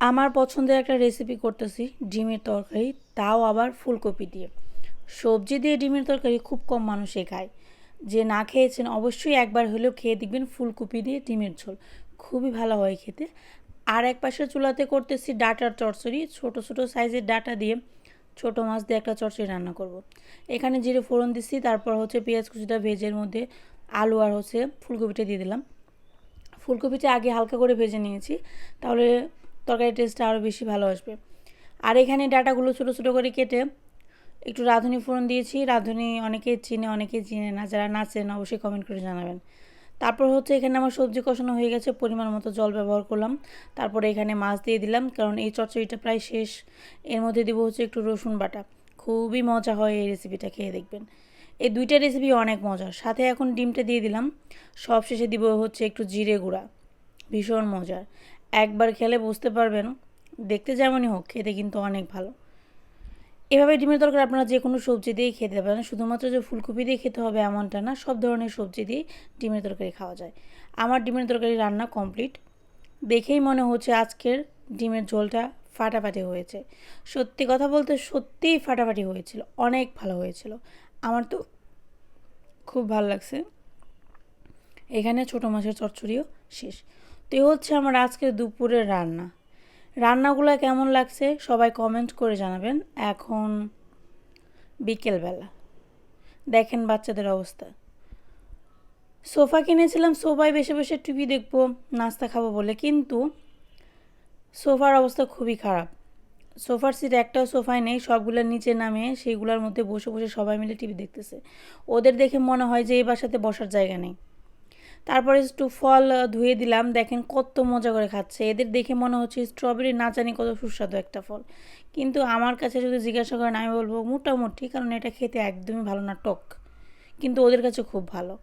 আমার পছন্দের একটা রেসিপি করতেছি ডিমের তরকারি, তাও আবার ফুলকপি দিয়ে। সবজি দিয়ে ডিমের তরকারি খুব কম মানুষই খায়। যে না খেয়েছেন অবশ্যই একবার হলেও খেয়ে দেখবেন ফুলকপি দিয়ে ডিমের ঝোল। খুবই ভালো হয় খেতে। আর এক পাশের চুলাতে করতেছি ডাঁটার চচ্চড়ি, ছোট ছোট সাইজের ডাঁটা দিয়ে ছোট মাছ দিয়ে একটা চচ্চড়ি রান্না করব। এখানে জিরে ফোড়ন দিচ্ছি, তারপর হচ্ছে পেঁয়াজ কুচিটা ভেজের মধ্যে আলু আর হচ্ছে ফুলকপিটা দিয়ে দিলাম। ফুলকপিটা আগে হালকা করে ভেজে নিয়েছি, তাহলে তরকারির টেস্টটা আরও বেশি ভালো আসবে। আর এখানে ডাটাগুলো ছোটো ছোটো করে কেটে একটু রাঁধুনি ফোড়ন দিয়েছি। রাঁধুনি অনেকে চিনে অনেকে চিনে না, যারা না চেনে অবশ্যই কমেন্ট করে জানাবেন। তারপর হচ্ছে এখানে আমার সবজি কষানো হয়ে গেছে, পরিমাণ মতো জল ব্যবহার করলাম। তারপরে এখানে মাছ দিয়ে দিলাম, কারণ এই চচ্চড়িটা প্রায় শেষ। এর মধ্যে দিব হচ্ছে একটু রসুন বাটা। খুবই মজা হয় এই রেসিপিটা, খেয়ে দেখবেন। এই দুইটা রেসিপি অনেক মজার। সাথে এখন ডিমটা দিয়ে দিলাম। সব শেষে দিব হচ্ছে একটু জিরে গুঁড়া। ভীষণ মজার। একবার খেলে বুঝতে পারবেন, দেখতে যেমনই হোক খেতে কিন্তু অনেক ভালো। এভাবে ডিমের তরকারি আপনারা যে কোনো সবজি দিয়েই খেতে পারেন, শুধুমাত্র যে ফুলকপি দিয়ে খেতে হবে এমনটা না, সব ধরনের সবজি দিয়েই ডিমের তরকারি খাওয়া যায়। আমার ডিমের তরকারি রান্না কমপ্লিট। দেখেই মনে হচ্ছে আজকের ডিমের ঝোলটা ফাটাফাটি হয়েছে। সত্যি কথা বলতে সত্যিই ফাটাফাটি হয়েছিল, অনেক ভালো হয়েছিল। আমার তো খুব ভালো লাগছে। এখানে ছোটো মাছের চচ্চড়িও শেষ। তো এই হচ্ছে আমার আজকের দুপুরের রান্না। রান্নাগুলো কেমন লাগছে সবাই কমেন্ট করে জানাবেন। এখন বিকেলবেলা, দেখেন বাচ্চাদের অবস্থা। সোফা কিনেছিলাম, সোফায় বসে বসে টিভি দেখবো, নাস্তা খাবো বলে, কিন্তু সোফার অবস্থা খুবই খারাপ। সোফার সিট একটাও সোফায় নেই, সবগুলো নিচে নামিয়ে সেইগুলোর মধ্যে বসে বসে সবাই মিলে টিভি দেখতেছে। ওদের দেখে মনে হয় যে এই বাসাতে বসার জায়গা নেই। তারপরে একটু ফল ধুয়ে দিলাম, দেখেন কত মজা করে খাচ্ছে। এদের দেখে মনে হচ্ছে স্ট্রবেরি না জানি কত সুস্বাদু একটা ফল, কিন্তু আমার কাছে যদি জিজ্ঞাসা করেন আমি বলবো মোটামুটি, কারণ এটা খেতে একদমই ভালো না, টক, কিন্তু ওদের কাছে খুব ভালো।